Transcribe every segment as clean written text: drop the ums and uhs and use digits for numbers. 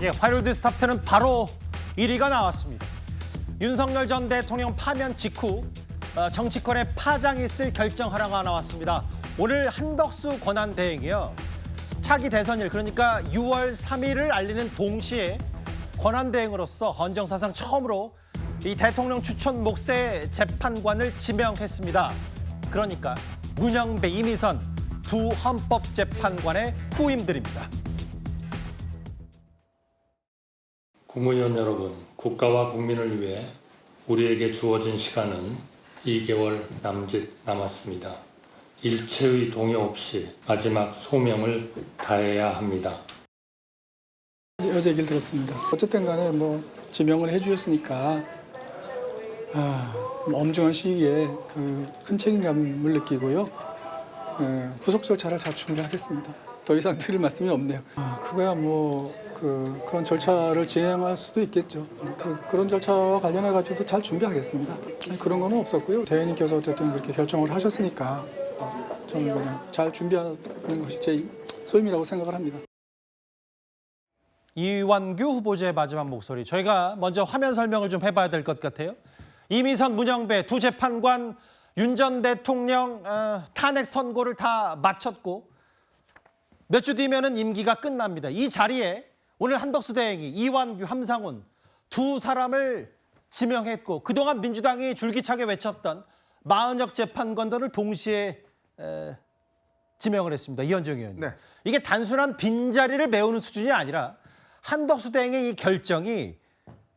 예, 화요일 스탑트는 바로 1위가 나왔습니다. 윤석열 전 대통령 파면 직후 정치권에 파장이 있을 결정 하나가 나왔습니다. 오늘 한덕수 권한대행이요. 차기 대선일, 그러니까 6월 3일을 알리는 동시에 권한대행으로서 헌정사상 처음으로 이 대통령 추천 몫의 재판관을 지명했습니다. 그러니까 문영배, 이미선 두 헌법재판관의 후임들입니다. 국무위원 여러분, 국가와 국민을 위해 우리에게 주어진 시간은 2개월 남짓 남았습니다. 일체의 동요 없이 마지막 소명을 다해야 합니다. 어제 얘기를 들었습니다. 어쨌든 간에 지명을 해주셨으니까 엄중한 시기에 큰 책임감을 느끼고요. 후속 절차를 잘 준비하겠습니다. 더 이상 드릴 말씀이 없네요. 그거야 그런 절차를 진행할 수도 있겠죠. 그런 절차와 관련해가지고도 잘 준비하겠습니다. 그런 건 없었고요. 대행님께서 어쨌든 그렇게 결정을 하셨으니까 저는 그냥 잘 준비하는 것이 제 소임이라고 생각을 합니다. 이완규 후보자의 마지막 목소리. 저희가 먼저 화면 설명을 좀 해봐야 될 것 같아요. 이미선, 문영배 두 재판관 윤 전 대통령 탄핵 선고를 다 마쳤고 몇 주 뒤면은 임기가 끝납니다. 이 자리에 오늘 한덕수 대행이 이완규, 함상훈 두 사람을 지명했고 그동안 민주당이 줄기차게 외쳤던 40여 재판관들을 동시에 지명을 했습니다. 이현정 의원님. 네. 이게 단순한 빈자리를 메우는 수준이 아니라 한덕수 대행의 이 결정이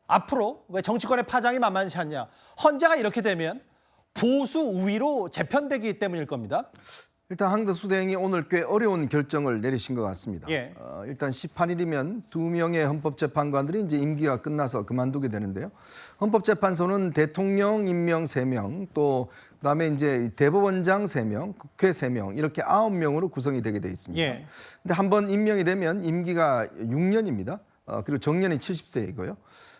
앞으로 왜 정치권의 파장이 만만치 않냐. 헌재가 이렇게 되면 보수 우위로 재편되기 때문일 겁니다. 일단 한덕수 대행이 오늘 꽤 어려운 결정을 내리신 것 같습니다. 예. 일단 18일이면 2명의 헌법재판관들이 이제 임기가 끝나서 그만두게 되는데요. 헌법재판소는 대통령 임명 3명, 또 그다음에 이제 대법원장 3명, 국회 3명 이렇게 9명으로 구성이 되게 돼 있습니다. 예. 근데 한번 임명이 되면 임기가 6년입니다. 그리고 정년이 70세이고요.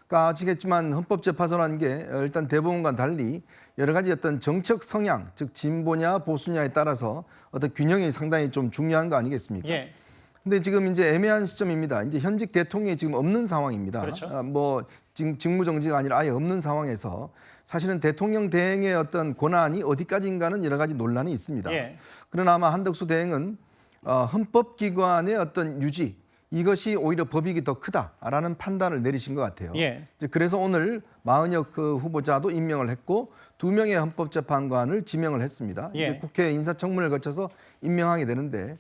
그러니까 아시겠지만 헌법재판소라는 게 일단 대법원과 달리 여러 가지 어떤 정책 성향, 즉 진보냐 보수냐에 따라서 어떤 균형이 상당히 좀 중요한 거 아니겠습니까? 예. 근데 지금 이제 애매한 시점입니다. 이제 현직 대통령이 지금 없는 상황입니다. 그렇죠. 지금 직무정지가 아니라 아예 없는 상황에서 사실은 대통령 대행의 어떤 권한이 어디까지인가는 여러 가지 논란이 있습니다. 예. 그러나 아마 한덕수 대행은 헌법기관의 어떤 유지, 이것이 오히려 법익이 더 크다라는 판단을 내리신 것 같아요. 예. 그래서 오늘 마은혁 후보자도 임명을 했고 2명의 헌법재판관을 지명을 했습니다. 예. 이제 국회 인사청문회를 거쳐서 임명하게 되는데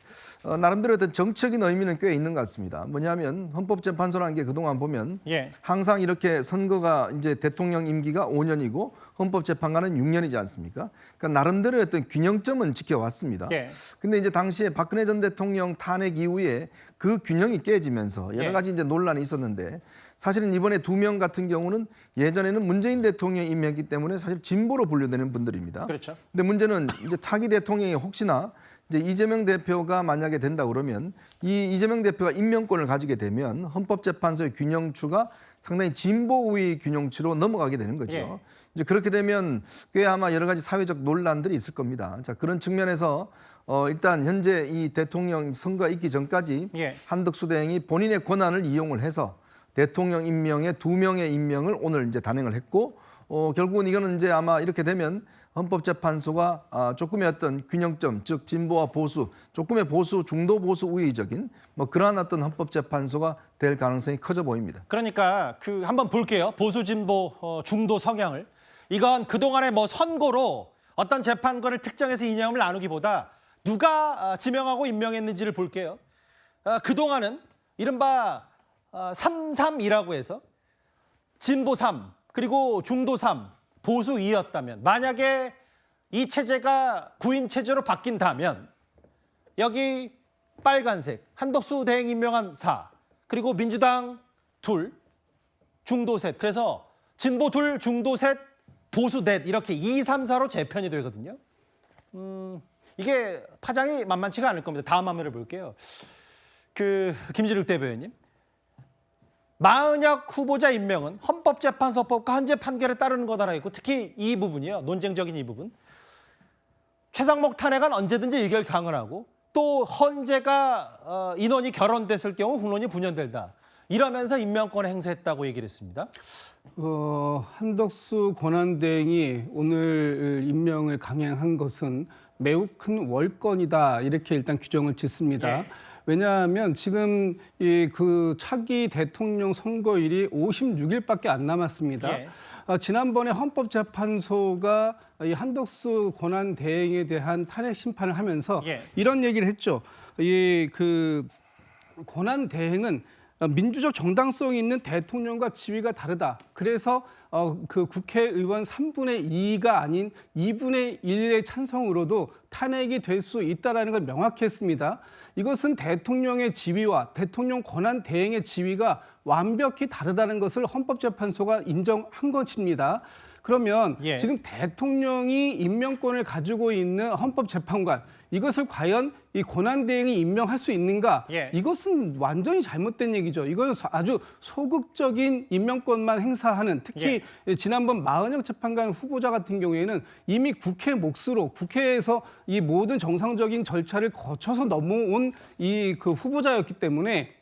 나름대로 어떤 정책인 의미는 꽤 있는 것 같습니다. 뭐냐면 헌법재판소라는 게 그동안 보면 예. 항상 이렇게 선거가 이제 대통령 임기가 5년이고 헌법재판관은 6년이지 않습니까? 그러니까 나름대로 어떤 균형점은 지켜왔습니다. 예. 근데 이제 당시에 박근혜 전 대통령 탄핵 이후에 그 균형이 깨지면서 여러 가지 이제 논란이 있었는데 사실은 이번에 2명 같은 경우는 예전에는 문재인 대통령이 임명했기 때문에 사실 진보로 분류되는 분들입니다. 그렇죠. 근데 문제는 이제 차기 대통령이 혹시나 이제 이재명 대표가 만약에 된다 그러면 이 이재명 대표가 임명권을 가지게 되면 헌법재판소의 균형추가 상당히 진보 우위 균형추로 넘어가게 되는 거죠. 예. 이제 그렇게 되면 꽤 아마 여러 가지 사회적 논란들이 있을 겁니다. 자, 그런 측면에서 일단 현재 이 대통령 선거가 있기 전까지 예. 한덕수 대행이 본인의 권한을 이용을 해서 대통령 임명에 2명의 임명을 오늘 이제 단행을 했고 결국은 이거는 이제 아마 이렇게 되면 헌법재판소가 조금의 어떤 균형점, 즉 진보와 보수, 조금의 보수, 중도 보수 우위적인 그러한 어떤 헌법재판소가 될 가능성이 커져 보입니다. 그러니까 한번 볼게요. 보수 진보 중도 성향을. 이건 그동안의 선고로 어떤 재판관을 특정해서 이념을 나누기보다 누가 지명하고 임명했는지를 볼게요. 그동안은 이른바 3-3이라고 해서 진보 3 그리고 중도 3 보수 2였다면 만약에 이 체제가 구인 체제로 바뀐다면 여기 빨간색 한덕수 대행 임명한 4 그리고 민주당 2 중도 셋 그래서 진보 2 중도 셋 보수 넷 이렇게 2, 3, 4로 재편이 되거든요. 이게 파장이 만만치가 않을 겁니다. 다음 화면을 볼게요. 김진욱 대변인. 마은혁 후보자 임명은 헌법재판소법과 헌재 판결에 따르는 거다라고 했고 특히 이 부분이요. 논쟁적인 이 부분. 최상목 탄핵안 언제든지 의결 가능하고 또 헌재가 인원이 결원됐을 경우 후론이 분연된다. 이러면서 임명권을 행사했다고 얘기를 했습니다. 한덕수 권한대행이 오늘 임명을 강행한 것은 매우 큰 월권이다 이렇게 일단 규정을 짓습니다. 예. 왜냐하면 지금 그 차기 대통령 선거일이 56일밖에 안 남았습니다. 예. 지난번에 헌법재판소가 이 한덕수 권한대행에 대한 탄핵 심판을 하면서 예. 이런 얘기를 했죠. 그 권한대행은 민주적 정당성이 있는 대통령과 지위가 다르다. 그래서 그 국회의원 3분의 2가 아닌 2분의 1의 찬성으로도 탄핵이 될 수 있다라는 걸 명확히 했습니다. 이것은 대통령의 지위와 대통령 권한 대행의 지위가 완벽히 다르다는 것을 헌법재판소가 인정한 것입니다. 그러면 예. 지금 대통령이 임명권을 가지고 있는 헌법재판관, 이것을 과연 이 권한대행이 임명할 수 있는가? 예. 이것은 완전히 잘못된 얘기죠. 이거는 아주 소극적인 임명권만 행사하는, 특히 지난번 마은혁 재판관 후보자 같은 경우에는 이미 국회 몫으로 국회에서 이 모든 정상적인 절차를 거쳐서 넘어온 이 그 후보자였기 때문에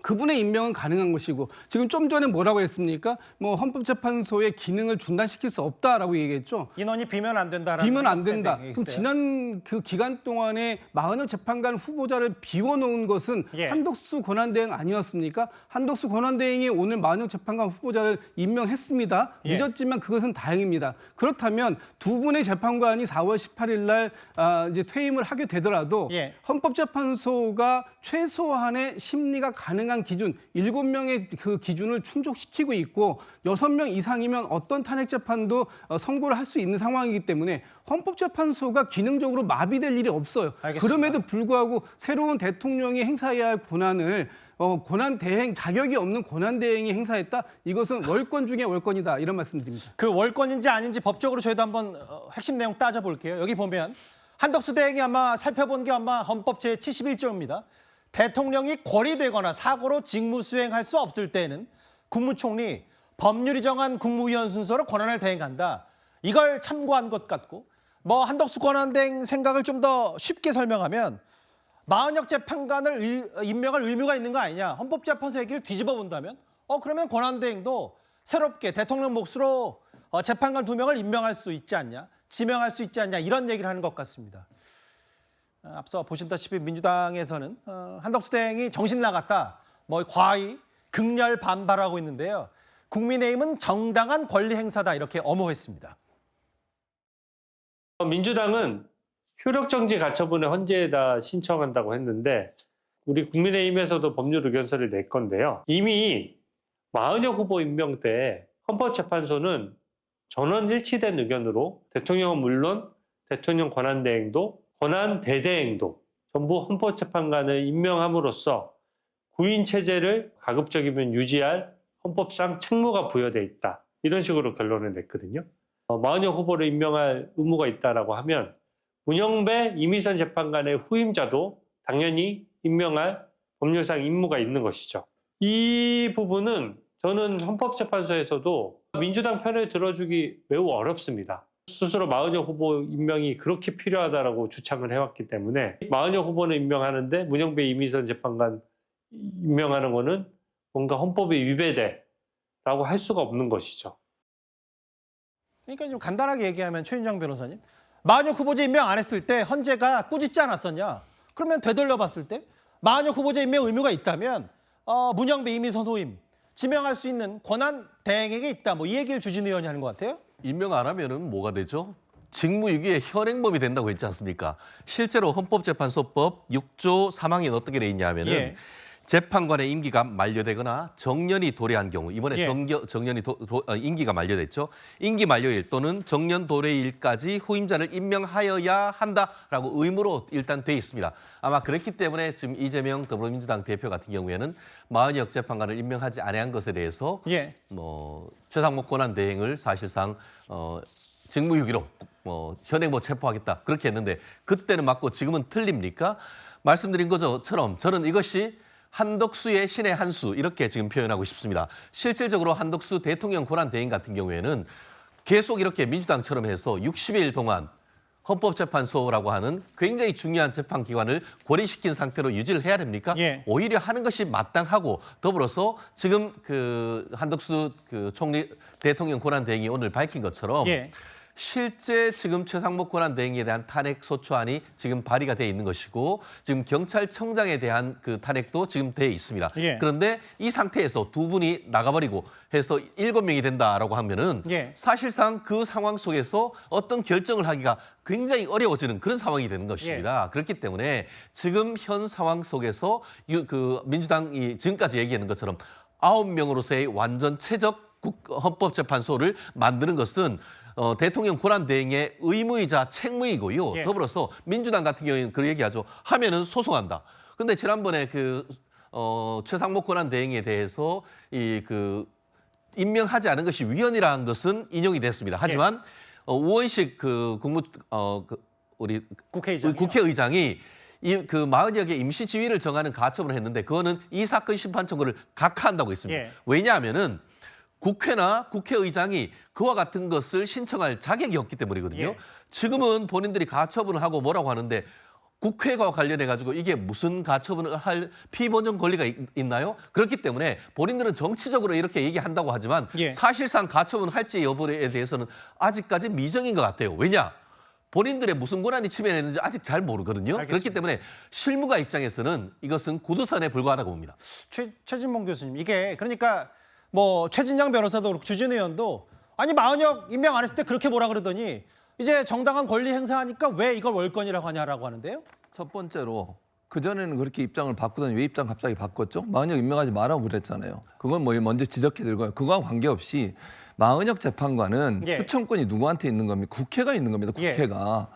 그분의 임명은 가능한 것이고, 지금 좀 전에 뭐라고 했습니까? 뭐 헌법재판소의 기능을 중단시킬 수 없다라고 얘기했죠. 인원이 비면 안 된다라는 비면 안 된다. 스탠딩이 그럼 있어요. 지난 그 기간 동안에 마은혁 재판관 후보자를 비워놓은 것은 예. 한덕수 권한대행 아니었습니까? 한덕수 권한대행이 오늘 마은혁 재판관 후보자를 임명했습니다. 예. 늦었지만 그것은 다행입니다. 그렇다면 두 분의 재판관이 4월 18일 날 이제 퇴임을 하게 되더라도 예. 헌법재판소가 최소한의 심리가 가능한 기준 7명의 그 기준을 충족시키고 있고 6명 이상이면 어떤 탄핵 재판도 선고를 할 수 있는 상황이기 때문에 헌법재판소가 기능적으로 마비될 일이 없어요. 알겠습니다. 그럼에도 불구하고 새로운 대통령이 행사해야 할 권한을 권한 대행 자격이 없는 권한 대행이 행사했다. 이것은 월권 중에 월권이다. 이런 말씀드립니다. 그 월권인지 아닌지 법적으로 저희도 한번 핵심 내용 따져볼게요. 여기 보면 한덕수 대행이 아마 살펴본 게 아마 헌법 제71조입니다. 대통령이 고리되거나 사고로 직무 수행할 수 없을 때에는 국무총리 법률이 정한 국무위원 순서로 권한을 대행한다. 이걸 참고한 것 같고, 뭐 한덕수 권한대행 생각을 좀 더 쉽게 설명하면 마은혁 재판관을 임명할 의무가 있는 거 아니냐. 헌법재판소 얘기를 뒤집어 본다면 그러면 권한대행도 새롭게 대통령 몫으로 재판관 2명을 임명할 수 있지 않냐, 지명할 수 있지 않냐, 이런 얘기를 하는 것 같습니다. 앞서 보신다시피 민주당에서는 한덕수 대행이 정신 나갔다, 뭐 과히 극렬 반발하고 있는데요. 국민의힘은 정당한 권리 행사다 이렇게 엄호했습니다. 민주당은 효력정지 가처분을 헌재에다 신청한다고 했는데 우리 국민의힘에서도 법률 의견서를 낼 건데요. 이미 마은혁 후보 임명 때 헌법재판소는 전원 일치된 의견으로 대통령은 물론 대통령 권한대행도 권한대대행도 전부 헌법재판관을 임명함으로써 구인체제를 가급적이면 유지할 헌법상 책무가 부여돼 있다. 이런 식으로 결론을 냈거든요. 마은혁 후보를 임명할 의무가 있다라고 하면 문영배, 이미선 재판관의 후임자도 당연히 임명할 법률상 임무가 있는 것이죠. 이 부분은 저는 헌법재판소에서도 민주당 편을 들어주기 매우 어렵습니다. 스스로 마은혁 후보 임명이 그렇게 필요하다라고 주창을 해왔기 때문에 마은혁 후보는 임명하는데 문영배, 이미선 재판관 임명하는 거는 뭔가 헌법에 위배돼라고 할 수가 없는 것이죠. 그러니까 좀 간단하게 얘기하면 최윤정 변호사님, 마은혁 후보자 임명 안 했을 때 헌재가 꾸짖지 않았었냐? 그러면 되돌려 봤을 때 마은혁 후보자 임명 의무가 있다면 문영배, 이미선 후임 지명할 수 있는 권한 대행에게 있다. 뭐 이 얘기를 주진 의원이 하는 것 같아요. 임명 안 하면은 뭐가 되죠? 직무유기의 현행범이 된다고 했지 않습니까? 실제로 헌법재판소법 6조 3항에 어떻게 돼 있냐 하면은 예. 재판관의 임기가 만료되거나 정년이 도래한 경우, 이번에 예. 정년이 임기가 만료됐죠. 임기 만료일 또는 정년 도래일까지 후임자를 임명하여야 한다라고 의무로 일단 돼 있습니다. 아마 그렇기 때문에 지금 이재명 더불어민주당 대표 같은 경우에는 마은혁 재판관을 임명하지 않은 것에 대해서 예. 최상목 권한 대행을 사실상 직무유기로 현행범 체포하겠다 그렇게 했는데 그때는 맞고 지금은 틀립니까? 말씀드린 것처럼 저는 이것이 한덕수의 신의 한 수 이렇게 지금 표현하고 싶습니다. 실질적으로 한덕수 대통령 권한 대행 같은 경우에는 계속 이렇게 민주당처럼 해서 60일 동안 헌법재판소라고 하는 굉장히 중요한 재판기관을 고립시킨 상태로 유지를 해야 됩니까? 예. 오히려 하는 것이 마땅하고 더불어서 지금 그 한덕수 그 총리 대통령 권한대행이 오늘 밝힌 것처럼 예. 실제 지금 최상목 권한대행에 대한 탄핵 소추안이 지금 발의가 돼 있는 것이고 지금 경찰청장에 대한 그 탄핵도 지금 돼 있습니다. 예. 그런데 이 상태에서 두 분이 나가버리고 해서 7명이 된다라고 하면은 예. 사실상 그 상황 속에서 어떤 결정을 하기가 굉장히 어려워지는 그런 상황이 되는 것입니다. 그렇기 때문에 지금 현 상황 속에서 그 민주당이 지금까지 얘기하는 것처럼 9명으로서의 완전 최적 헌법재판소를 만드는 것은 대통령 권한대행의 의무이자 책무이고요. 예. 더불어서 민주당 같은 경우에는 그 얘기하죠. 하면은 소송한다. 근데 지난번에 최상목 권한대행에 대해서 임명하지 않은 것이 위헌이라는 것은 인용이 됐습니다. 하지만 우원식 우리 국회의장이 그 40여 개 임시 지위를 정하는 가처분을 했는데 그거는 이 사건 심판 청구를 각하한다고 했습니다. 예. 왜냐하면은 국회나 국회의장이 그와 같은 것을 신청할 자격이 없기 때문이거든요. 예. 지금은 본인들이 가처분을 하고 뭐라고 하는데 국회와 관련해 가지고 이게 무슨 가처분을 할 피본전 권리가 있나요? 그렇기 때문에 본인들은 정치적으로 이렇게 얘기한다고 하지만 예. 사실상 가처분을 할지 여부에 대해서는 아직까지 미정인 것 같아요. 왜냐? 본인들의 무슨 권한이 침해됐는지 아직 잘 모르거든요. 알겠습니다. 그렇기 때문에 실무가 입장에서는 이것은 구두선에 불과하다고 봅니다. 최진봉 교수님, 이게 그러니까 뭐 최진양 변호사도 그렇고 주진우 의원도 아니 마은혁 임명 안 했을 때 그렇게 뭐라 그러더니 이제 정당한 권리 행사하니까 왜 이걸 월권이라고 하냐라고 하는데요. 첫 번째로 그전에는 그렇게 입장을 바꾸더니 왜 입장 갑자기 바꿨죠? 마은혁 임명하지 말라고 그랬잖아요. 그건 뭐 먼저 지적해 드리고요. 그거와 관계없이 마은혁 재판관은 예. 추천권이 누구한테 있는 겁니까? 국회가 있는 겁니다. 예. 국회가.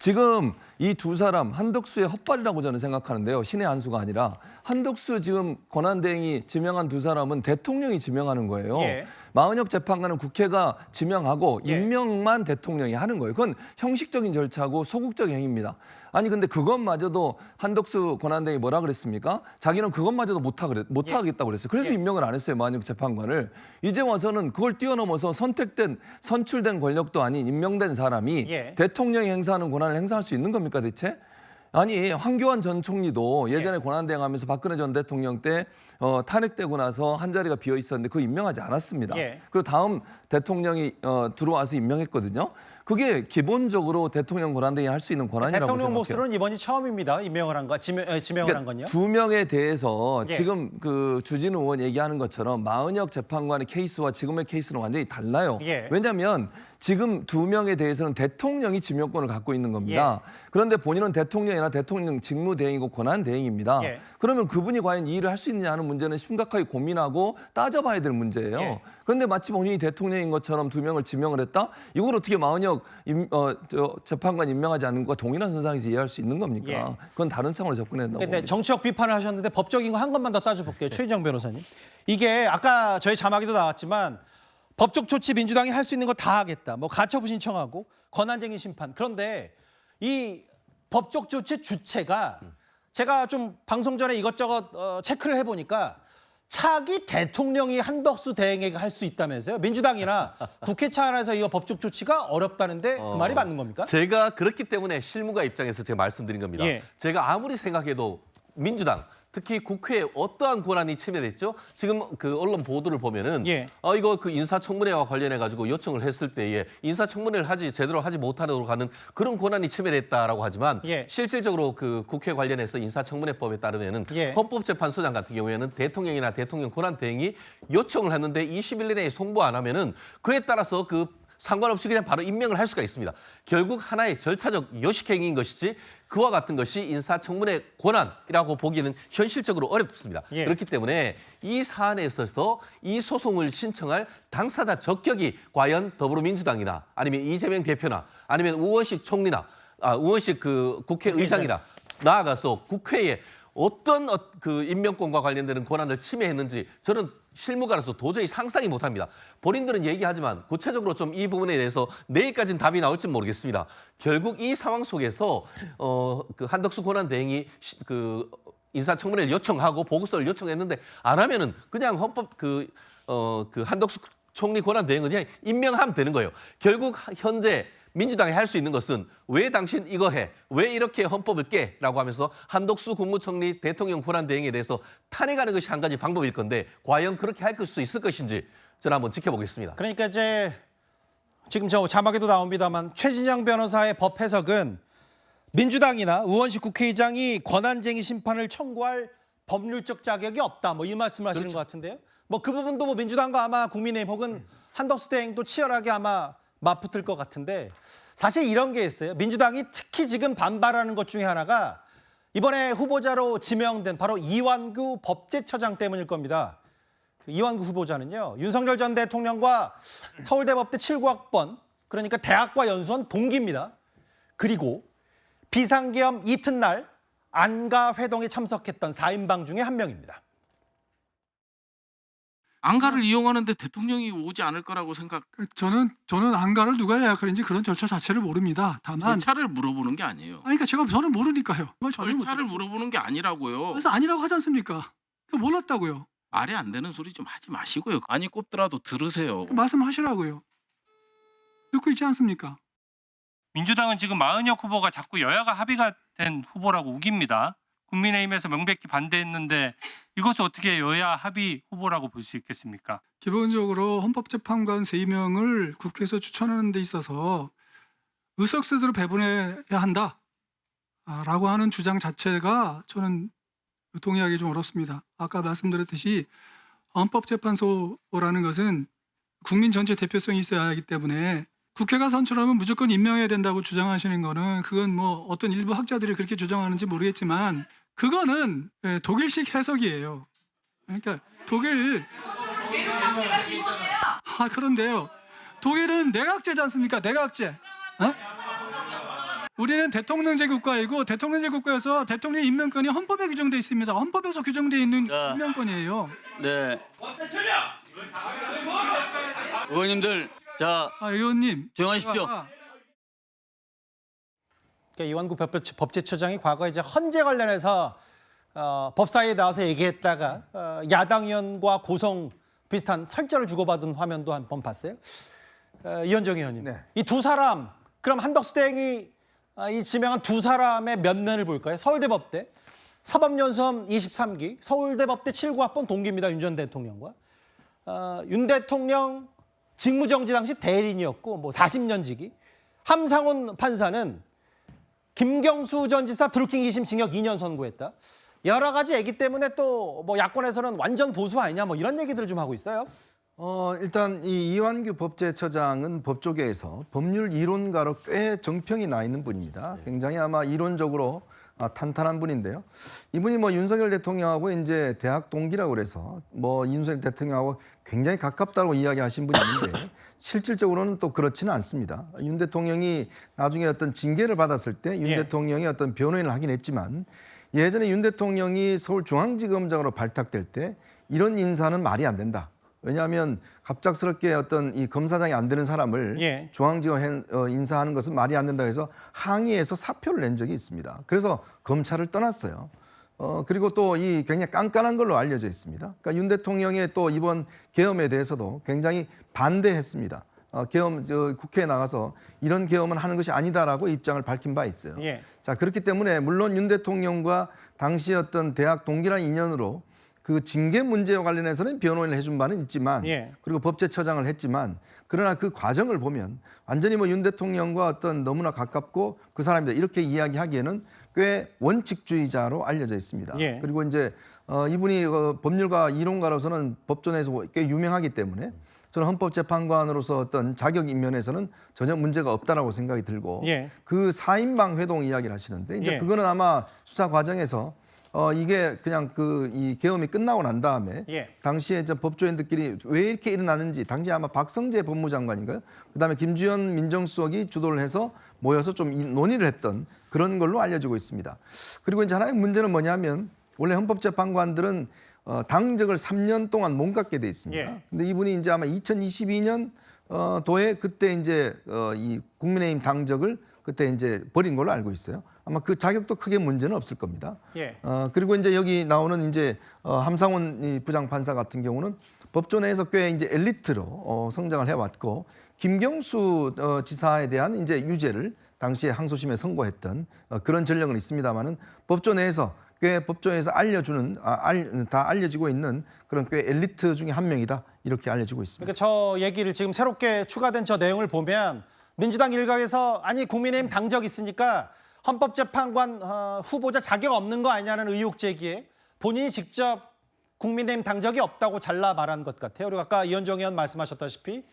지금 이 두 사람 한덕수의 헛발이라고 저는 생각하는데요. 신의 한 수가 아니라 한덕수 지금 권한대행이 지명한 두 사람은 대통령이 지명하는 거예요. 예. 마은혁 재판관은 국회가 지명하고 예. 임명만 대통령이 하는 거예요. 그건 형식적인 절차고 소극적 행위입니다. 아니 근데 그것마저도 한덕수 권한대행이 뭐라 그랬습니까? 자기는 그것마저도 못하겠다고 그랬어요. 그래서 예. 임명을 안 했어요. 마은혁 재판관을. 이제 와서는 그걸 뛰어넘어서 선출된 권력도 아닌 임명된 사람이 예. 대통령이 행사하는 권한을 행사할 수 있는 겁니까 대체? 아니 황교안 전 총리도 예전에 권한대행하면서 박근혜 전 대통령 때 탄핵되고 나서 한 자리가 비어 있었는데 그거 임명하지 않았습니다. 예. 그리고 다음 대통령이 들어와서 임명했거든요. 그게 기본적으로 대통령 권한대행이 할 수 있는 권한이라고 대통령 생각해요. 모습은 이번이 처음입니다. 임명을 한 거, 지명을 한 건요. 두 명에 대해서 예. 지금 그 주진우 의원 얘기하는 것처럼 마은혁 재판관의 케이스와 지금의 케이스는 완전히 달라요. 예. 왜냐하면 지금 두 명에 대해서는 대통령이 지명권을 갖고 있는 겁니다. 그런데 본인은 대통령이나 대통령 직무대행이고 권한대행입니다. 예. 그러면 그분이 과연 이 일을 할 수 있느냐 하는 문제는 심각하게 고민하고 따져봐야 될 문제예요. 예. 그런데 마치 본인이 대통령인 것처럼 두 명을 지명을 했다? 이걸 어떻게 마은혁 재판관 임명하지 않는 것과 동일한 선상에서 이해할 수 있는 겁니까? 예. 그건 다른 차원으로 접근해야 된다고 근데 봅니다. 정치적 비판을 하셨는데 법적인 거 한 것만 더 따져볼게요. 최인정 변호사님. 이게 아까 저희 자막에도 나왔지만 법적 조치 민주당이 할 수 있는 거 다 하겠다. 뭐 가처분 신청하고 권한쟁의 심판. 그런데 이 법적 조치 주체가 제가 좀 방송 전에 이것저것 체크를 해보니까 차기 대통령이 한덕수 대행에게 할 수 있다면서요? 민주당이나 국회 차원에서 이거 법적 조치가 어렵다는데 그 말이 맞는 겁니까? 제가 그렇기 때문에 실무가 입장에서 제가 말씀드린 겁니다. 예. 제가 아무리 생각해도 민주당 특히 국회에 어떠한 권한이 침해됐죠? 지금 그 언론 보도를 보면은 예. 이거 그 인사청문회와 관련해 가지고 요청을 했을 때에 인사청문회를 제대로 하지 못하도록 하는 그런 권한이 침해됐다라고 하지만 예. 실질적으로 그 국회 관련해서 인사청문회법에 따르면은 예. 헌법재판소장 같은 경우에는 대통령이나 대통령 권한대행이 요청을 했는데 20일 내에 송부 안 하면은 그에 따라서 그 상관없이 그냥 바로 임명을 할 수가 있습니다. 결국 하나의 절차적 요식행위인 것이지 그와 같은 것이 인사청문회 권한이라고 보기에는 현실적으로 어렵습니다. 예. 그렇기 때문에 이 사안에 있어서 이 소송을 신청할 당사자 적격이 과연 더불어민주당이나 아니면 이재명 대표나 아니면 우원식 총리나 우원식 그 국회의장이나 나아가서 국회에 어떤 그 임명권과 관련되는 권한을 침해했는지 저는 실무가로서 도저히 상상이 못합니다. 본인들은 얘기하지만 구체적으로 좀 이 부분에 대해서 내일까지는 답이 나올지 모르겠습니다. 결국 이 상황 속에서 그 한덕수 권한대행이 그 인사청문회를 요청하고 보고서를 요청했는데 안 하면은 그냥 헌법 그 한덕수 총리 권한대행은 그냥 임명하면 되는 거예요. 결국 현재 민주당이 할 수 있는 것은 왜 당신 이거 해? 왜 이렇게 헌법을 깨? 라고 하면서 한덕수 국무총리 대통령 권한 대행에 대해서 탄핵하는 것이 한 가지 방법일 건데 과연 그렇게 할 수 있을 것인지 저는 한번 지켜보겠습니다. 그러니까 이제 지금 저 자막에도 나옵니다만 최진영 변호사의 법 해석은 민주당이나 우원식 국회의장이 권한쟁의 심판을 청구할 법률적 자격이 없다. 뭐 이 말씀을 하시는 것 같은데요. 뭐 그 부분도 뭐 민주당과 아마 국민의힘 혹은 한덕수 대행도 치열하게 아마 맞붙을 것 같은데 사실 이런 게 있어요. 민주당이 특히 지금 반발하는 것 중에 하나가 이번에 후보자로 지명된 바로 이완구 법제처장 때문일 겁니다. 이완구 후보자는요. 윤석열 전 대통령과 서울대법대 79학번 그러니까 대학과 연수원 동기입니다. 그리고 비상계엄 이튿날 안가 회동에 참석했던 4인방 중에 한 명입니다. 안가를 이용하는데 대통령이 오지 않을 거라고 생각. 저는 안가를 누가 예약하는지 그런 절차 자체를 모릅니다. 다만 절차를 물어보는 게 아니에요. 아니, 그러니까 저는 모르니까요. 그걸 전혀 절차를 물어보는 게 아니라고요. 그래서 아니라고 하지 않습니까? 몰랐다고요. 말이 안 되는 소리 좀 하지 마시고요. 아니 꼽더라도 들으세요. 말씀하시라고요. 듣고 있지 않습니까? 민주당은 지금 마은혁 후보가 자꾸 여야가 합의가 된 후보라고 우깁니다. 국민의힘에서 명백히 반대했는데 이것을 어떻게 여야 합의 후보라고 볼 수 있겠습니까? 기본적으로 헌법재판관 3명을 국회에서 추천하는 데 있어서 의석수대로 배분해야 한다라고 하는 주장 자체가 저는 동의하기 좀 어렵습니다. 아까 말씀드렸듯이 헌법재판소라는 것은 국민 전체 대표성이 있어야 하기 때문에 국회가 선출하면 무조건 임명해야 된다고 주장하시는 거는 그건 뭐 어떤 일부 학자들이 그렇게 주장하는지 모르겠지만 그거는 독일식 해석이에요. 그러니까 그런데요. 독일은 내각제지 않습니까? 내각제. 우리는 대통령제 국가이고 대통령제 국가에서 대통령 임명권이 헌법에 규정돼 있습니다. 헌법에서 규정돼 있는 임명권이에요. 네. 의원님들, 자, 의원님 조용하십시오. 그러니까 이완구 법제처장이 과거에 이제 헌재 관련해서 법사위에 나와서 얘기했다가 야당 의원과 고성 비슷한 설전을 주고받은 화면도 한번 봤어요. 이현정 의원님, 네. 이 두 사람 그럼 한덕수 대행이 이 지명한 두 사람의 면면을 볼까요? 서울대법대 사법연수원 23기, 서울대법대 79학번 동기입니다. 윤 전 대통령과 윤 대통령 직무정지 당시 대리인이었고 뭐 40년 지기. 함상훈 판사는 김경수 전 지사 드루킹 2심 징역 2년 선고했다. 여러 가지 얘기 때문에 또 뭐 야권에서는 완전 보수 아니냐 뭐 이런 얘기들을 좀 하고 있어요. 일단 이 이완규 법제처장은 법조계에서 법률 이론가로 꽤 정평이 나 있는 분입니다. 굉장히 아마 이론적으로 탄탄한 분인데요. 이분이 뭐 윤석열 대통령하고 이제 대학 동기라고 그래서 뭐 윤석열 대통령하고 굉장히 가깝다고 이야기하신 분이 있는데 실질적으로는 또 그렇지는 않습니다. 윤 대통령이 나중에 어떤 징계를 받았을 때 윤 대통령이 어떤 변호인을 하긴 했지만 예전에 윤 대통령이 서울중앙지검장으로 발탁될 때 이런 인사는 말이 안 된다. 왜냐하면 갑작스럽게 어떤 이 검사장이 안 되는 사람을 중앙지검 인사하는 것은 말이 안 된다 해서 항의해서 사표를 낸 적이 있습니다. 그래서 검찰을 떠났어요. 그리고 또 이 굉장히 깐깐한 걸로 알려져 있습니다. 그러니까 윤 대통령의 또 이번 계엄에 대해서도 굉장히 반대했습니다. 국회에 나가서 이런 계엄은 하는 것이 아니다라고 입장을 밝힌 바 있어요. 자, 그렇기 때문에 물론 윤 대통령과 당시 어떤 대학 동기란 인연으로 그 징계 문제와 관련해서는 변호인을 해준 바는 있지만 그리고 법제처장을 했지만 그러나 그 과정을 보면 완전히 뭐 윤 대통령과 어떤 너무나 가깝고 그 사람이다 이렇게 이야기하기에는 꽤 원칙주의자로 알려져 있습니다. 그리고 이제 이분이 법률가 이론가로서는 법조에서 꽤 유명하기 때문에 저는 헌법재판관으로서 어떤 자격 면에서는 전혀 문제가 없다라고 생각이 들고 그 4인방 회동 이야기를 하시는데 이제 그거는 아마 수사 과정에서 이게 그냥 이 계엄이 끝나고 난 다음에 당시에 이제 법조인들끼리 왜 이렇게 일어나는지 당시 아마 박성재 법무장관인가요? 그다음에 김주현 민정수석이 주도를 해서 모여서 좀 논의를 했던 그런 걸로 알려지고 있습니다. 그리고 이제 하나의 문제는 뭐냐면 원래 헌법재판관들은 당적을 3년 동안 못 갖게 돼 있습니다. 근데 이분이 이제 아마 2022년 도에 그때 이제 이 국민의힘 당적을 그때 이제 버린 걸로 알고 있어요. 아마 그 자격도 크게 문제는 없을 겁니다. 그리고 이제 여기 나오는 이제 함상훈 부장판사 같은 경우는 법조 내에서 꽤 이제 엘리트로 성장을 해왔고 김경수 지사에 대한 이제 유죄를 당시에 항소심에 선고했던 그런 전력은 있습니다만은 법조내에서 알려주는 다 알려지고 있는 그런 꽤 엘리트 중에 한 명이다 이렇게 알려지고 있습니다. 그러니까 저 얘기를 지금 새롭게 추가된 저 내용을 보면 민주당 일각에서 아니 국민의힘 당적 있으니까 헌법재판관 후보자 자격 없는 거 아니냐는 의혹 제기에 본인이 직접 국민의힘 당적이 없다고 잘라 말한 것 같아요. 그리고 아까 이현정 의원 말씀하셨다시피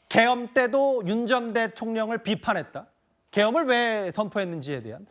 계엄 때도 윤 전 대통령을 비판했다. 계엄을 왜 선포했는지에 대한.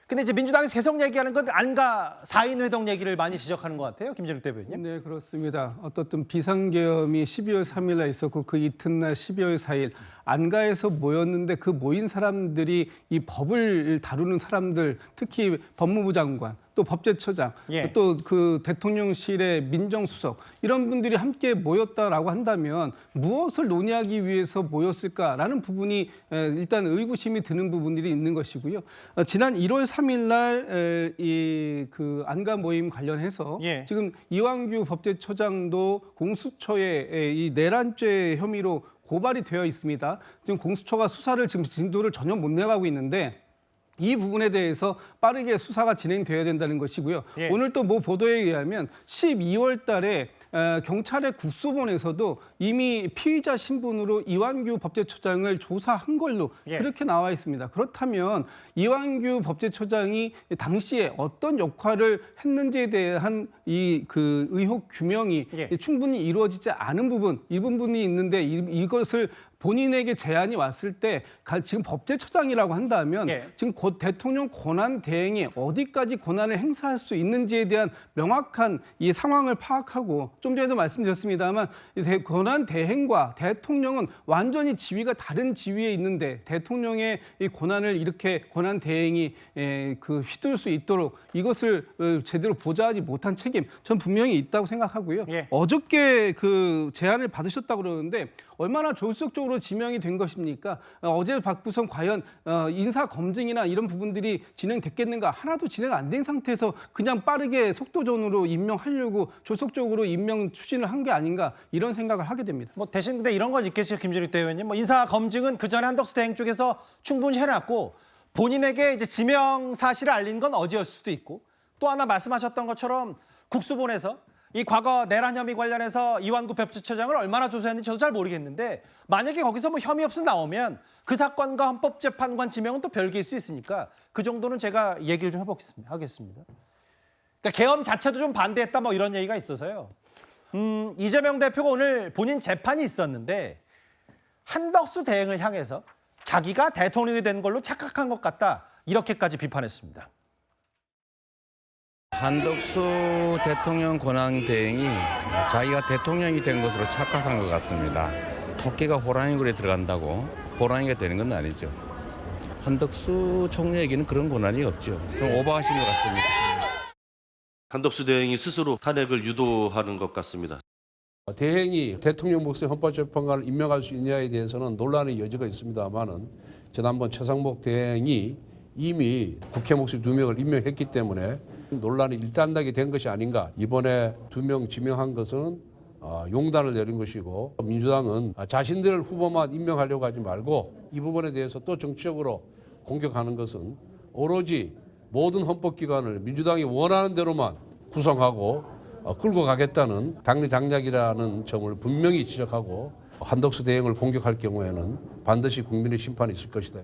근데 이제 민주당에서 계속 얘기하는 건 안가 4인 회동 얘기를 많이 지적하는 것 같아요. 김진욱 대변인. 네, 그렇습니다. 어떻든 비상계엄이 12월 3일 날 있었고 그 이튿날 12월 4일 안가에서 모였는데 그 모인 사람들이 이 법을 다루는 사람들, 특히 법무부 장관, 또 법제처장, 예. 또 그 대통령실의 민정수석 이런 분들이 함께 모였다라고 한다면 무엇을 논의하기 위해서 모였을까라는 부분이 일단 의구심이 드는 부분들이 있는 것이고요. 지난 1월 3일 날 이 그 안가 모임 관련해서 예. 지금 이완규 법제처장도 공수처에 이 내란죄 혐의로 고발이 되어 있습니다. 지금 공수처가 수사를 지금 진도를 전혀 못 내가고 있는데 이 부분에 대해서 빠르게 수사가 진행돼야 된다는 것이고요. 예. 오늘 또 뭐 보도에 의하면 12월 달에 경찰의 국수본에서도 이미 피의자 신분으로 이완규 법제처장을 조사한 걸로 예. 그렇게 나와 있습니다. 그렇다면 이완규 법제처장이 당시에 어떤 역할을 했는지에 대한 이 그 의혹 규명이 예. 충분히 이루어지지 않은 부분, 이 부분이 있는데 이것을 본인에게 제안이 왔을 때 지금 법제처장이라고 한다면 예. 지금 곧 대통령 권한 대행이 어디까지 권한을 행사할 수 있는지에 대한 명확한 이 상황을 파악하고 좀 전에도 말씀드렸습니다만 권한 대행과 대통령은 완전히 지위가 다른 지위에 있는데 대통령의 이 권한을 이렇게 권한 대행이 그 휘둘 수 있도록 이것을 제대로 보좌하지 못한 책임 전 분명히 있다고 생각하고요. 예. 어저께 그 제안을 받으셨다고 그러는데 얼마나 졸속적으로 지명이 된 것입니까? 어제 박부선 과연 인사 검증이나 이런 부분들이 진행됐겠는가? 하나도 진행 안 된 상태에서 그냥 빠르게 속도전으로 임명하려고 졸속적으로 임명 추진을 한 게 아닌가 이런 생각을 하게 됩니다. 뭐 대신 근데 이런 건 있겠죠, 김진욱 대변인. 뭐 인사 검증은 그 전에 한덕수 대행 쪽에서 충분히 해놨고 본인에게 이제 지명 사실을 알린 건 어제였을 수도 있고 또 하나 말씀하셨던 것처럼 국수본에서 이 과거 내란 혐의 관련해서 이완구 법제처장을 얼마나 조사했는지 저도 잘 모르겠는데 만약에 거기서 뭐 혐의 없음 나오면 그 사건과 헌법재판관 지명은 또 별개일 수 있으니까 그 정도는 제가 얘기를 좀 하겠습니다. 그러니까 계엄 자체도 좀 반대했다 뭐 이런 얘기가 있어서요. 이재명 대표가 오늘 본인 재판이 있었는데 한덕수 대행을 향해서 자기가 대통령이 된 걸로 착각한 것 같다 이렇게까지 비판했습니다. 한덕수 대통령 권한 대행이 자기가 대통령이 된 것으로 착각한 것 같습니다. 토끼가 호랑이 굴에 들어간다고 호랑이가 되는 건 아니죠. 한덕수 총리에게는 그런 권한이 없죠. 그럼 오버하신 것 같습니다. 한덕수 대행이 스스로 탄핵을 유도하는 것 같습니다. 대행이 대통령 몫의 헌법재판관을 임명할 수 있냐에 대해서는 논란의 여지가 있습니다만은 지난번 최상목 대행이 이미 국회 몫의 2명을 임명했기 때문에 논란이 일단락이 된 것이 아닌가. 이번에 2명 지명한 것은 용단을 내린 것이고 민주당은 자신들 후보만 임명하려고 하지 말고 이 부분에 대해서 또 정치적으로 공격하는 것은 오로지 모든 헌법기관을 민주당이 원하는 대로만 구성하고 끌고 가겠다는 당리당략이라는 점을 분명히 지적하고 한덕수 대행을 공격할 경우에는 반드시 국민의 심판이 있을 것이다.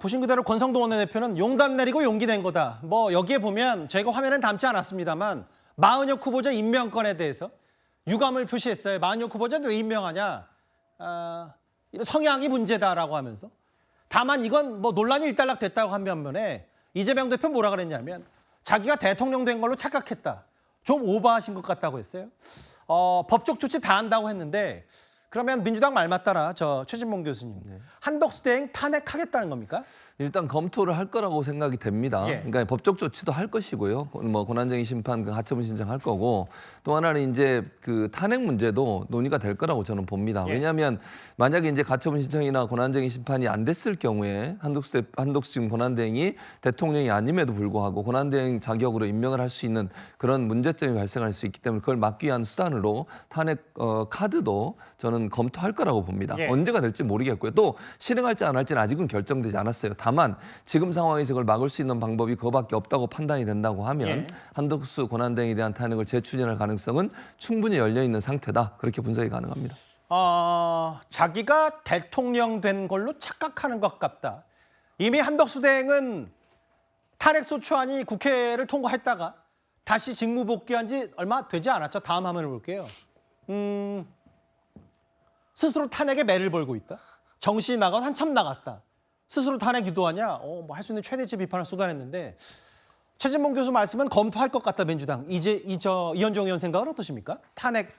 보신 그대로 권성동 원내대표는 용단 내리고 용기 낸 거다. 뭐 여기에 보면 저희가 화면엔 담지 않았습니다만 마은혁 후보자 임명권에 대해서 유감을 표시했어요. 마은혁 후보자는 왜 임명하냐? 이런 성향이 문제다라고 하면서. 다만 이건 뭐 논란이 일단락됐다고 한 반면에 이재명 대표 뭐라 그랬냐면 자기가 대통령 된 걸로 착각했다. 좀 오버하신 것 같다고 했어요. 법적 조치 다 한다고 했는데 그러면 민주당 말 맞따라 저 최진봉 교수님 한덕수 대행 탄핵하겠다는 겁니까? 일단 검토를 할 거라고 생각이 됩니다. 예. 그러니까 법적 조치도 할 것이고요. 뭐 권한쟁의 심판, 그 하처분 신청할 거고 또 하나는 이제 그 탄핵 문제도 논의가 될 거라고 저는 봅니다. 예. 왜냐하면 만약에 이제 가처분 신청이나 권한쟁의 심판이 안 됐을 경우에 한덕수 지금 권한대행이 대통령이 아님에도 불구하고 권한대행 자격으로 임명을 할 수 있는 그런 문제점이 발생할 수 있기 때문에 그걸 막기 위한 수단으로 탄핵 카드도 저는 저는 검토할 거라고 봅니다. 예. 언제가 될지 모르겠고요. 또 실행할지 안 할지는 아직은 결정되지 않았어요. 다만 지금 상황에서 그걸 막을 수 있는 방법이 그거밖에 없다고 판단이 된다고 하면 예. 한덕수 권한대행에 대한 탄핵을 재추진할 가능성은 충분히 열려 있는 상태다. 그렇게 분석이 가능합니다. 자기가 대통령 된 걸로 착각하는 것 같다. 이미 한덕수 대행은 탄핵소추안이 국회를 통과했다가 다시 직무 복귀한 지 얼마 되지 않았죠. 다음 화면을 볼게요. 스스로 탄핵에 매를 벌고 있다. 정신이 나가 한참 나갔다. 스스로 탄핵 유도하냐? 뭐 할 수 있는 최대치 비판을 쏟아냈는데 최진봉 교수 말씀은 검토할 것 같다. 민주당. 이현정 의원 생각은 어떠십니까? 탄핵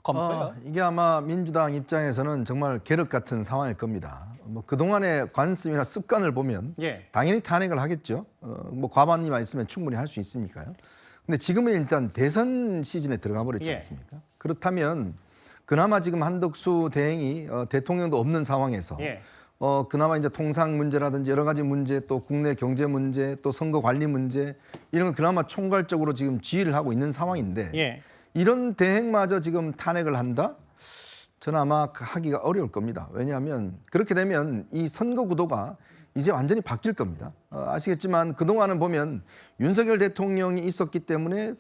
검토요? 이게 아마 민주당 입장에서는 정말 계륵 같은 상황일 겁니다. 뭐 그동안의 관습이나 습관을 보면 예. 당연히 탄핵을 하겠죠. 뭐 과반이만 있으면 충분히 할 수 있으니까요. 근데 지금은 일단 대선 시즌에 들어가 버렸지 예. 않습니까? 그렇다면 그나마 지금 한덕수 대행이 대통령도 없는 상황에서 예. 그나마 이제 통상 문제라든지 여러 가지 문제, 또 국내 경제 문제, 또 선거 관리 문제 이런 건 그나마 총괄적으로 지금 지휘를 하고 있는 상황인데 예. 이런 대행마저 지금 탄핵을 한다? 저는 아마 하기가 어려울 겁니다. 왜냐하면 그렇게 되면 이 선거 구도가 이제 완전히 바뀔 겁니다. 아시겠지만 그동안은 보면 윤석열 대통령이 있었기 때문에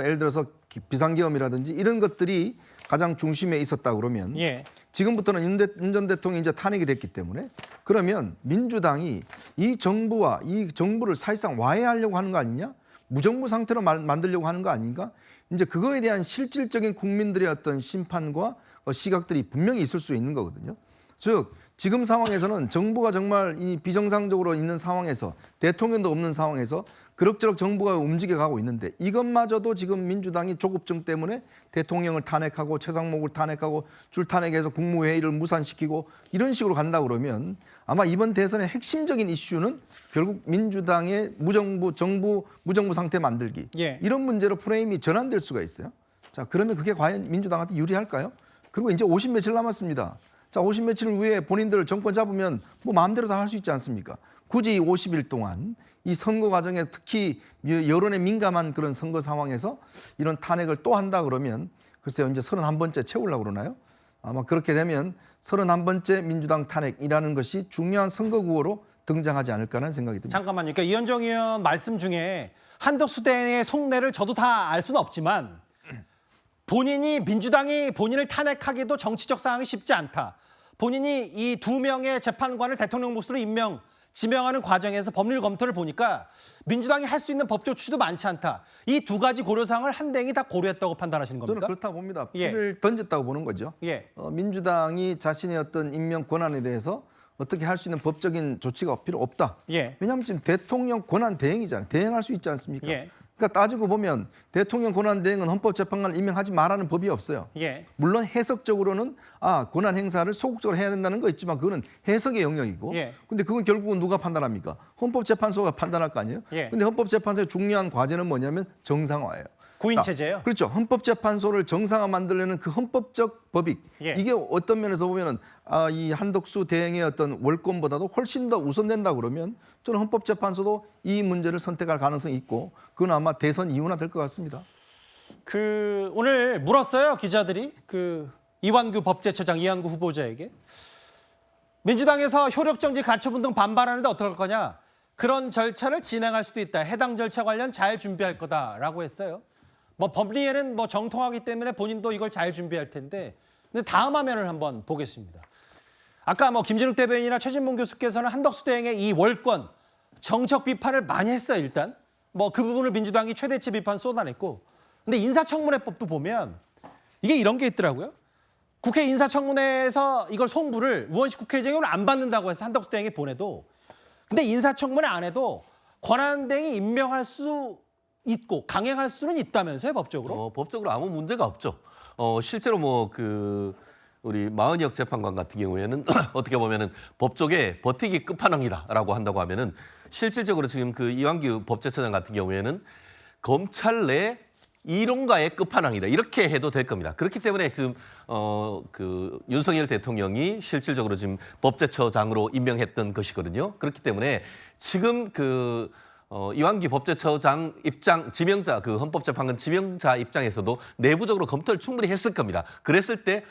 예를 들어서 비상계엄이라든지 이런 것들이 가장 중심에 있었다 그러면 예. 지금부터는 윤 전 대통령이 이제 탄핵이 됐기 때문에 그러면 민주당이 이 정부와 이 정부를 사실상 와해하려고 하는 거 아니냐? 무정부 상태로 만들려고 하는 거 아닌가? 이제 그거에 대한 실질적인 국민들의 어떤 심판과 시각들이 분명히 있을 수 있는 거거든요. 즉 지금 상황에서는 정부가 정말 이 비정상적으로 있는 상황에서 대통령도 없는 상황에서 그럭저럭 정부가 움직여가고 있는데 이것마저도 지금 민주당이 조급증 때문에 대통령을 탄핵하고 최상목을 탄핵하고 줄탄핵해서 국무회의를 무산시키고 이런 식으로 간다 그러면 아마 이번 대선의 핵심적인 이슈는 결국 민주당의 정부 무정부 상태 만들기 예. 이런 문제로 프레임이 전환될 수가 있어요. 자 그러면 그게 과연 민주당한테 유리할까요? 그리고 이제 50 며칠 남았습니다. 자 50 며칠 후에 본인들 정권 잡으면 뭐 마음대로 다 할 수 있지 않습니까? 굳이 50일 동안 이 선거 과정에 특히 여론에 민감한 그런 선거 상황에서 이런 탄핵을 또 한다 그러면 글쎄요 이제 31번째 채우려고 그러나요? 아마 그렇게 되면 31번째 민주당 탄핵이라는 것이 중요한 선거 구호로 등장하지 않을까라는 생각이 듭니다. 잠깐만요. 그러니까 이현정 의원 말씀 중에 한덕수 대행의 속내를 저도 다 알 수는 없지만 민주당이 본인을 탄핵하기도 정치적 상황이 쉽지 않다. 본인이 이 2명의 재판관을 대통령 몫으로 지명하는 과정에서 법률 검토를 보니까 민주당이 할 수 있는 법 조치도 많지 않다. 이 두 가지 고려사항을 한 대행이 다 고려했다고 판단하시는 겁니까? 저는 그렇다고 봅니다. 예. 피를 던졌다고 보는 거죠. 예. 민주당이 자신의 어떤 임명 권한에 대해서 어떻게 할 수 있는 법적인 조치가 필요 없다. 예. 왜냐하면 지금 대통령 권한 대행이잖아요. 대행할 수 있지 않습니까? 예. 그러니까 따지고 보면 대통령 권한 대행은 헌법재판관을 임명하지 말라는 법이 없어요. 예. 물론 해석적으로는 권한 행사를 소극적으로 해야 된다는 거 있지만 그거는 해석의 영역이고 예. 근데 그건 결국은 누가 판단합니까? 헌법재판소가 판단할 거 아니에요? 예. 근데 헌법재판소의 중요한 과제는 뭐냐면 정상화예요. 구인체제요? 그렇죠. 헌법재판소를 정상화 만들려는 그 헌법적 법익. 예. 이게 어떤 면에서 보면은 이 한덕수 대행의 어떤 월권보다도 훨씬 더 우선된다 그러면 저는 헌법재판소도 이 문제를 선택할 가능성이 있고 그건 아마 대선 이유나 될 것 같습니다. 오늘 물었어요. 기자들이 이완규 법제처장 이완구 후보자에게 민주당에서 효력정지 가처분 등 반발하는데 어떡할 거냐. 그런 절차를 진행할 수도 있다. 해당 절차 관련 잘 준비할 거다라고 했어요. 법리에는 정통하기 때문에 본인도 이걸 잘 준비할 텐데 근데 다음 화면을 한번 보겠습니다. 아까 김진욱 대변인이나 최진봉 교수께서는 한덕수 대행의 이 월권 정책 비판을 많이 했어요. 일단 그 부분을 민주당이 최대치 비판 쏟아냈고 근데 인사청문회법도 보면 이게 이런 게 있더라고요. 국회 인사청문회에서 이걸 송부를 우원식 국회의장을 안 받는다고 해서 한덕수 대행이 보내도 근데 인사청문회 안 해도 권한대행이 임명할 수 있고 강행할 수는 있다면서요, 법적으로? 법적으로 아무 문제가 없죠. 실제로 우리 마은혁 재판관 같은 경우에는 어떻게 보면은 법조계 버티기 끝판왕이다라고 한다고 하면은 실질적으로 지금 이완규 법제처장 같은 경우에는 검찰 내 이론가의 끝판왕이다 이렇게 해도 될 겁니다. 그렇기 때문에 지금 윤석열 대통령이 실질적으로 지금 법제처장으로 임명했던 것이거든요. 그렇기 때문에 지금 이완기 법제처장 입장, 지명자, 그 헌법재판관 지명자 입장에서도 내부적으로 검토를 충분히 했을 겁니다. 그랬을 때,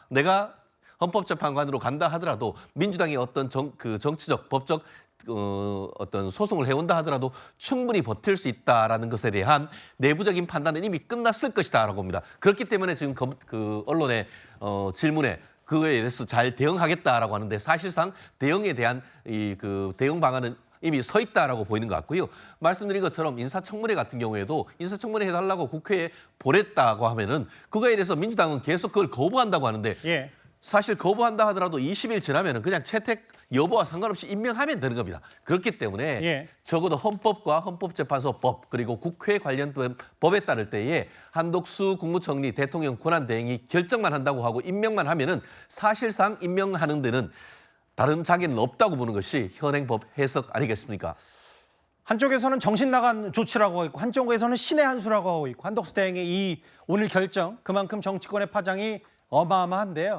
내가 헌법재판관으로 간다 하더라도 민주당이 어떤 정치적, 법적 어떤 소송을 해온다 하더라도 충분히 버틸 수 있다라는 것에 대한 내부적인 판단은 이미 끝났을 것이다라고 봅니다. 그렇기 때문에 지금 언론의 질문에 그거에 대해서 잘 대응하겠다라고 하는데 사실상 대응에 대한 대응 방안은 이미 서 있다라고 보이는 것 같고요. 말씀드린 것처럼 인사청문회 같은 경우에도 인사청문회 해달라고 국회에 보냈다고 하면은 그거에 대해서 민주당은 계속 그걸 거부한다고 하는데 예. 사실 거부한다 하더라도 20일 지나면은 그냥 채택 여부와 상관없이 임명하면 되는 겁니다. 그렇기 때문에 예. 적어도 헌법과 헌법재판소법 그리고 국회 관련된 법에 따를 때에 한덕수 국무총리 대통령 권한대행이 결정만 한다고 하고 임명만 하면은 사실상 임명하는 데는 다른 자기는 없다고 보는 것이 현행법 해석 아니겠습니까? 한쪽에서는 정신 나간 조치라고 하고 있고 한쪽에서는 신의 한 수라고 하고 있고 한덕수 대행의 이 오늘 결정 그만큼 정치권의 파장이 어마어마한데요.